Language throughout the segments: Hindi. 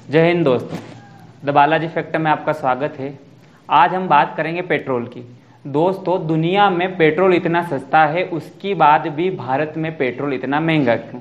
जय हिंद दोस्तों, द बालाजी फैक्टर में आपका स्वागत है। आज हम बात करेंगे पेट्रोल की। दोस्तों, दुनिया में पेट्रोल इतना सस्ता है, उसके बाद भी भारत में पेट्रोल इतना महंगा क्यों?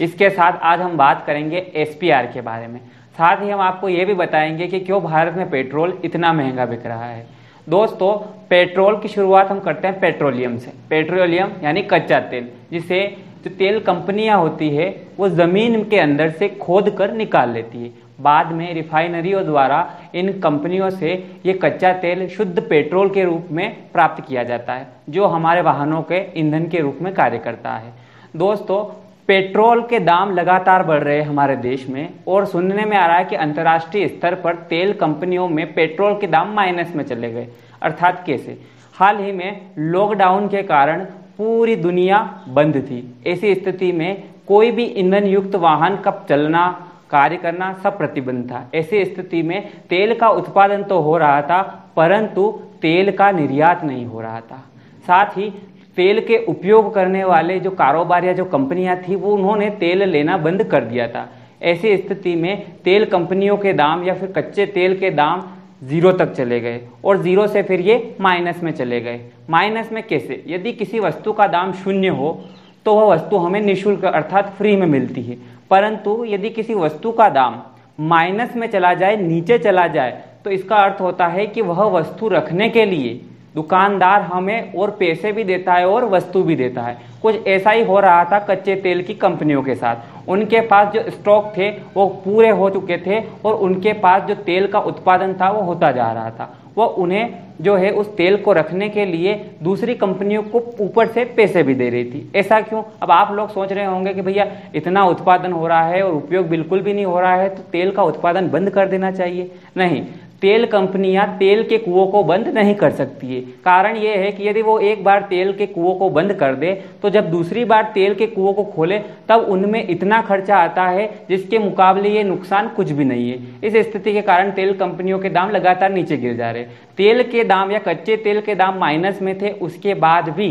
इसके साथ आज हम बात करेंगे एसपीआर के बारे में। साथ ही हम आपको ये भी बताएंगे कि क्यों भारत में पेट्रोल इतना महंगा बिक रहा है। दोस्तों, पेट्रोल की शुरुआत हम करते हैं पेट्रोलियम से। पेट्रोलियम यानी कच्चा तेल, जिसे जो तेल कंपनियां होती है वो ज़मीन के अंदर से खोद कर निकाल लेती है। बाद में रिफाइनरियों द्वारा इन कंपनियों से ये कच्चा तेल शुद्ध पेट्रोल के रूप में प्राप्त किया जाता है, जो हमारे वाहनों के ईंधन के रूप में कार्य करता है। दोस्तों, पेट्रोल के दाम लगातार बढ़ रहे हैं हमारे देश में, और सुनने में आ रहा है कि अंतर्राष्ट्रीय स्तर पर तेल कंपनियों में पेट्रोल के दाम माइनस में चले गए। अर्थात कैसे? हाल ही में लॉकडाउन के कारण पूरी दुनिया बंद थी। ऐसी स्थिति में कोई भी ईंधन युक्त वाहन का चलना, कार्य करना सब प्रतिबंध था। ऐसी स्थिति में तेल का उत्पादन तो हो रहा था, परंतु तेल का निर्यात नहीं हो रहा था। साथ ही तेल के उपयोग करने वाले जो कारोबार या जो कंपनियां थी वो उन्होंने तेल लेना बंद कर दिया था। ऐसी स्थिति में तेल कंपनियों के दाम या फिर कच्चे तेल के दाम जीरो तक चले गए, और जीरो से फिर ये माइनस में चले गए। माइनस में कैसे? यदि किसी वस्तु का दाम शून्य हो तो वह वस्तु हमें निःशुल्क अर्थात फ्री में मिलती है, परंतु यदि किसी वस्तु का दाम माइनस में चला जाए, नीचे चला जाए, तो इसका अर्थ होता है कि वह वस्तु रखने के लिए दुकानदार हमें और पैसे भी देता है और वस्तु भी देता है। कुछ ऐसा ही हो रहा था कच्चे तेल की कंपनियों के साथ। उनके पास जो स्टॉक थे वो पूरे हो चुके थे, और उनके पास जो तेल का उत्पादन था वो होता जा रहा था। वो उन्हें जो है उस तेल को रखने के लिए दूसरी कंपनियों को ऊपर से पैसे भी दे रही थी। ऐसा क्यों? अब आप लोग सोच रहे होंगे कि भैया इतना उत्पादन हो रहा है और उपयोग बिल्कुल भी नहीं हो रहा है, तो तेल का उत्पादन बंद कर देना चाहिए। नहीं, तेल कंपनियां तेल के कुओं को बंद नहीं कर सकती है। कारण यह है कि यदि वो एक बार तेल के कुओं को बंद कर दे, तो जब दूसरी बार तेल के कुओं को खोले तब उनमें इतना खर्चा आता है जिसके मुकाबले ये नुकसान कुछ भी नहीं है। इस स्थिति के कारण तेल कंपनियों के दाम लगातार नीचे गिर जा रहे। तेल के दाम या कच्चे तेल के दाम माइनस में थे, उसके बाद भी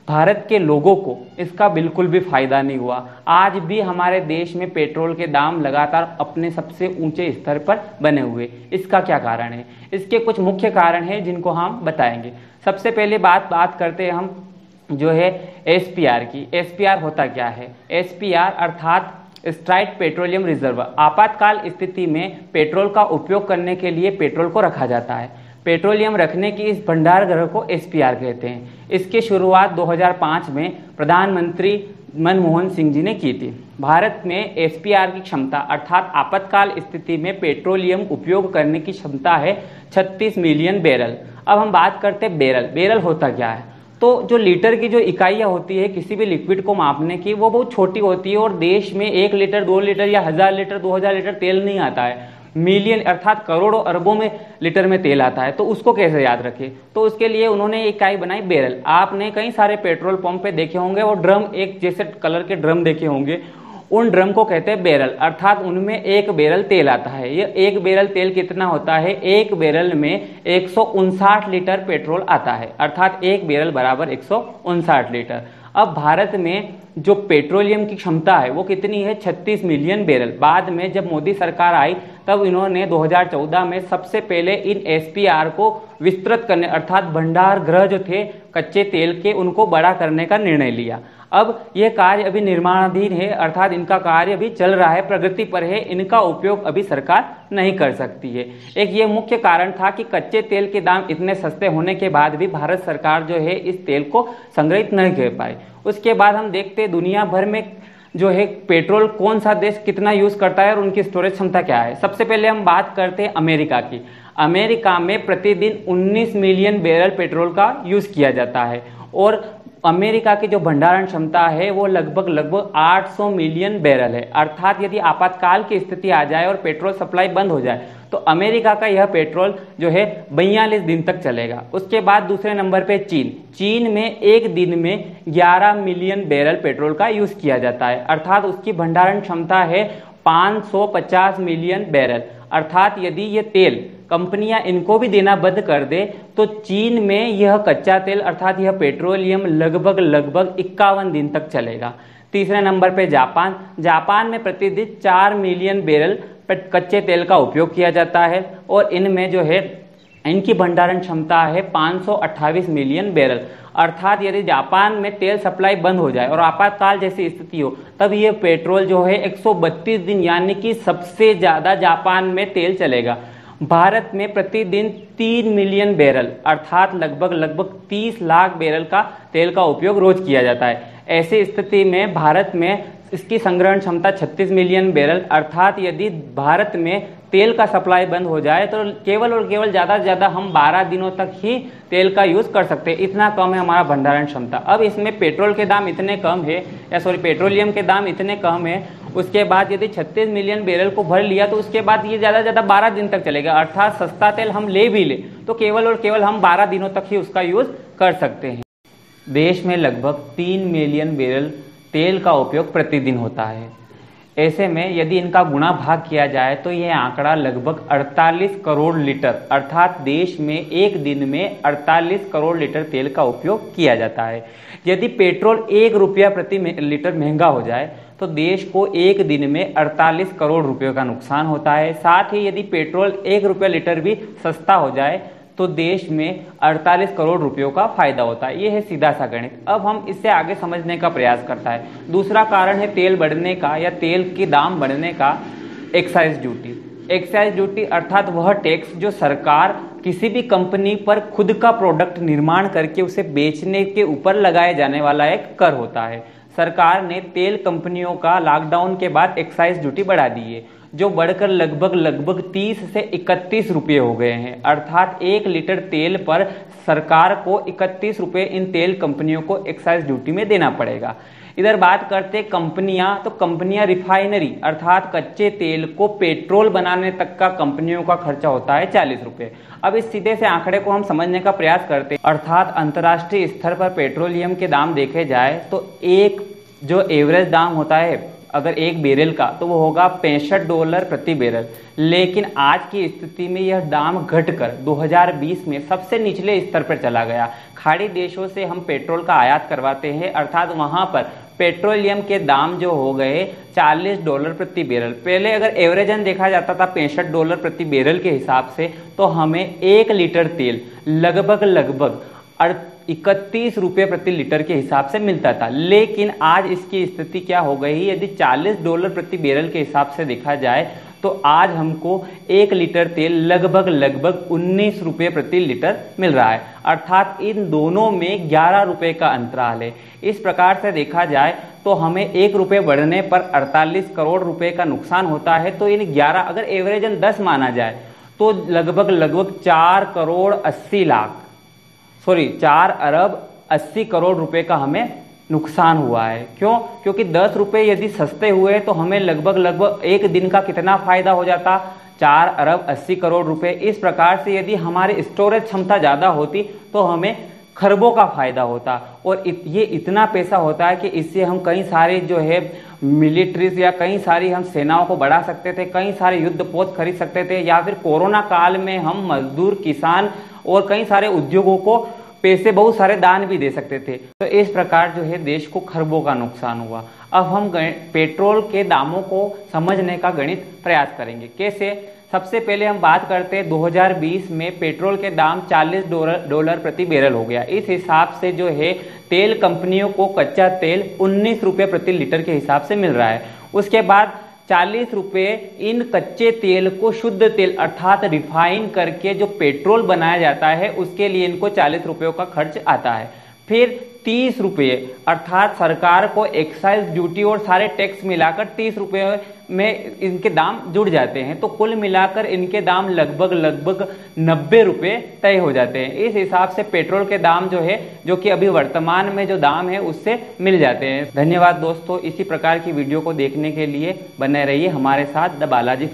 भारत के लोगों को इसका बिल्कुल भी फायदा नहीं हुआ। आज भी हमारे देश में पेट्रोल के दाम लगातार अपने सबसे ऊंचे स्तर पर बने हुए। इसका क्या कारण है? इसके कुछ मुख्य कारण हैं जिनको हम बताएंगे। सबसे पहले बात करते हैं हम जो है एसपीआर की। एसपीआर होता क्या है? एसपीआर अर्थात स्ट्राइट पेट्रोलियम रिजर्व। आपातकाल स्थिति में पेट्रोल का उपयोग करने के लिए पेट्रोल को रखा जाता है। पेट्रोलियम रखने की इस भंडार गृह को एसपीआर कहते हैं। इसकी शुरुआत 2005 में प्रधानमंत्री मनमोहन सिंह जी ने की थी। भारत में एसपीआर की क्षमता अर्थात आपातकाल स्थिति में पेट्रोलियम उपयोग करने की क्षमता है 36 मिलियन बैरल। अब हम बात करते हैं बैरल। बैरल होता क्या है? तो जो लीटर की जो इकाइयाँ होती है किसी भी लिक्विड को मापने की, वो बहुत छोटी होती है, और देश में 1 लीटर 2 लीटर या 1000 लीटर 2000 लीटर तेल नहीं आता है। मिलियन अर्थात करोड़ों अरबों में लीटर में तेल आता है। तो उसको कैसे याद रखें? तो उसके लिए उन्होंने एक इकाई बनाई बैरल। आपने कई सारे पेट्रोल पंप पे देखे होंगे वो ड्रम, एक जैसे कलर के ड्रम देखे होंगे, उन ड्रम को कहते हैं बैरल। अर्थात उनमें एक बैरल तेल आता है। ये एक बैरल तेल कितना होता है? एक बैरल में 159 लीटर पेट्रोल आता है, अर्थात एक बैरल बराबर 159 लीटर। अब भारत में जो पेट्रोलियम की क्षमता है वो कितनी है? 36 मिलियन बैरल। बाद में जब मोदी सरकार आई तब इन्होंने 2014 में सबसे पहले इन एसपीआर को विस्तृत करने अर्थात भंडार गृह जो थे कच्चे तेल के, उनको बड़ा करने का निर्णय लिया। अब यह कार्य अभी निर्माणाधीन है, अर्थात इनका कार्य अभी चल रहा है, प्रगति पर है। इनका उपयोग अभी सरकार नहीं कर सकती है। एक ये मुख्य कारण था कि कच्चे तेल के दाम इतने सस्ते होने के बाद भी भारत सरकार जो है इस तेल को संग्रहित नहीं कर पाई। उसके बाद हम देखते हैं दुनिया भर में जो है पेट्रोल कौन सा देश कितना यूज करता है और उनकी स्टोरेज क्षमता क्या है। सबसे पहले हम बात करते हैं अमेरिका की। अमेरिका में प्रतिदिन 19 मिलियन बैरल पेट्रोल का यूज किया जाता है, और अमेरिका की जो भंडारण क्षमता है वो लगभग 800 मिलियन बैरल है। अर्थात यदि आपातकाल की स्थिति आ जाए और पेट्रोल सप्लाई बंद हो जाए तो अमेरिका का यह पेट्रोल जो है 42 दिन तक चलेगा। उसके बाद दूसरे नंबर पे चीन में एक दिन में 11 मिलियन बैरल पेट्रोल का यूज किया जाता है, अर्थात उसकी भंडारण क्षमता है 550 मिलियन बैरल। अर्थात यदि ये तेल कंपनियां इनको भी देना बंद कर दे तो चीन में यह कच्चा तेल अर्थात यह पेट्रोलियम लगभग 51 दिन तक चलेगा। तीसरे नंबर पे जापान। जापान में प्रतिदिन 4 मिलियन बैरल कच्चे तेल का उपयोग किया जाता है और इनमें जो है इनकी भंडारण क्षमता है 528 मिलियन बैरल। अर्थात यदि जापान में तेल सप्लाई बंद हो जाए और आपातकाल जैसी स्थिति हो तब ये पेट्रोल जो है 132 दिन यानी कि सबसे ज़्यादा जापान में तेल चलेगा। भारत में प्रतिदिन 3 मिलियन बैरल अर्थात लगभग 30 लाख बैरल का तेल का उपयोग रोज किया जाता है। ऐसी स्थिति में भारत में इसकी संग्रहण क्षमता 36 मिलियन बैरल अर्थात यदि भारत में तेल का सप्लाई बंद हो जाए तो केवल और केवल ज़्यादा से ज़्यादा हम 12 दिनों तक ही तेल का यूज़ कर सकते हैं। इतना कम है हमारा भंडारण क्षमता। अब इसमें पेट्रोल के दाम इतने कम है पेट्रोलियम के दाम इतने कम है, उसके बाद यदि 36 मिलियन बैरल को भर लिया तो उसके बाद ये ज़्यादा से ज़्यादा 12 दिन तक चलेगा। अर्थात सस्ता तेल हम ले भी ले तो केवल और केवल हम 12 दिनों तक ही उसका यूज़ कर सकते हैं। देश में लगभग 3 मिलियन बैरल तेल का उपयोग प्रतिदिन होता है। ऐसे में यदि इनका गुणा भाग किया जाए तो यह आंकड़ा लगभग 48 करोड़ लीटर अर्थात देश में एक दिन में 48 करोड़ लीटर तेल का उपयोग किया जाता है। यदि पेट्रोल 1 रुपया प्रति लीटर महंगा हो जाए तो देश को एक दिन में 48 करोड़ रुपये का नुकसान होता है। साथ ही यदि पेट्रोल 1 रुपया लीटर भी सस्ता हो जाए तो देश में 48 करोड़ रुपयों का फायदा होता है। ये है सीधा सा गणित। अब हम इससे आगे समझने का प्रयास करता है। दूसरा कारण है तेल बढ़ने का या तेल के दाम बढ़ने का एक्साइज ड्यूटी। एक्साइज ड्यूटी अर्थात वह टैक्स जो सरकार किसी भी कंपनी पर खुद का प्रोडक्ट निर्माण करके उसे बेचने के ऊपर लगाए जाने वाला एक कर होता है। सरकार ने तेल कंपनियों का लॉकडाउन के बाद एक्साइज ड्यूटी बढ़ा दी है जो बढ़कर लगभग 30 से 31 रुपये हो गए हैं। अर्थात 1 लीटर तेल पर सरकार को 31 रुपये इन तेल कंपनियों को एक्साइज ड्यूटी में देना पड़ेगा। इधर बात करते कंपनियां, तो कंपनियां रिफाइनरी अर्थात कच्चे तेल को पेट्रोल बनाने तक का कंपनियों का खर्चा होता है 40 रुपये। अब इस सीधे से आंकड़े को हम समझने का प्रयास करते हैं। अर्थात अंतर्राष्ट्रीय स्तर पर पेट्रोलियम के दाम देखे जाए तो एक जो एवरेज दाम होता है अगर एक बैरल का तो वो होगा $65 प्रति बैरल। लेकिन आज की स्थिति में यह दाम घटकर 2020 में सबसे निचले स्तर पर चला गया। खाड़ी देशों से हम पेट्रोल का आयात करवाते हैं अर्थात वहां पर पेट्रोलियम के दाम जो हो गए $40 प्रति बैरल। पहले अगर एवरेजन देखा जाता था $65 प्रति बैरल के हिसाब से तो हमें 1 लीटर तेल लगभग 31 रुपये प्रति लीटर के हिसाब से मिलता था। लेकिन आज इसकी स्थिति क्या हो गई, यदि $40 प्रति बैरल के हिसाब से देखा जाए तो आज हमको 1 लीटर तेल लगभग 19 रुपये प्रति लीटर मिल रहा है। अर्थात इन दोनों में 11 रुपये का अंतराल है। इस प्रकार से देखा जाए तो हमें 1 रुपये बढ़ने पर 48 करोड़ रुपए का नुकसान होता है। तो इन 11 अगर एवरेजन 10 माना जाए तो लगभग 4 अरब 80 करोड़ रुपए का हमें नुकसान हुआ है। क्यों? क्योंकि 10 रुपये यदि सस्ते हुए तो हमें लगभग एक दिन का कितना फायदा हो जाता, 4 अरब 80 करोड़ रुपए। इस प्रकार से यदि हमारी स्टोरेज क्षमता ज़्यादा होती तो हमें खरबों का फायदा होता और ये इतना पैसा होता है कि इससे हम कई सारे जो है मिलिट्रीज या कई सारी हम सेनाओं को बढ़ा सकते थे, कई सारे युद्धपोत खरीद सकते थे, या फिर कोरोना काल में हम मजदूर, किसान और कई सारे उद्योगों को पैसे बहुत सारे दान भी दे सकते थे। तो इस प्रकार जो है देश को खरबों का नुकसान हुआ। अब हम पेट्रोल के दामों को समझने का गणित प्रयास करेंगे। कैसे? सबसे पहले हम बात करते हैं 2020 में पेट्रोल के दाम $40 प्रति बैरल हो गया। इस हिसाब से जो है तेल कंपनियों को कच्चा तेल 19 रुपये प्रति लीटर के हिसाब से मिल रहा है। उसके बाद 40 रुपये इन कच्चे तेल को शुद्ध तेल अर्थात रिफाइन करके जो पेट्रोल बनाया जाता है उसके लिए इनको 40 रुपयों का खर्च आता है। फिर 30 रुपये अर्थात सरकार को एक्साइज ड्यूटी और सारे टैक्स मिलाकर 30 रुपये में इनके दाम जुड़ जाते हैं। तो कुल मिलाकर इनके दाम लगभग 90 रुपये तय हो जाते हैं। इस हिसाब से पेट्रोल के दाम जो है, जो कि अभी वर्तमान में जो दाम है उससे मिल जाते हैं। धन्यवाद दोस्तों। इसी प्रकार की वीडियो को देखने के लिए बने रहिए हमारे साथ द बालाजी।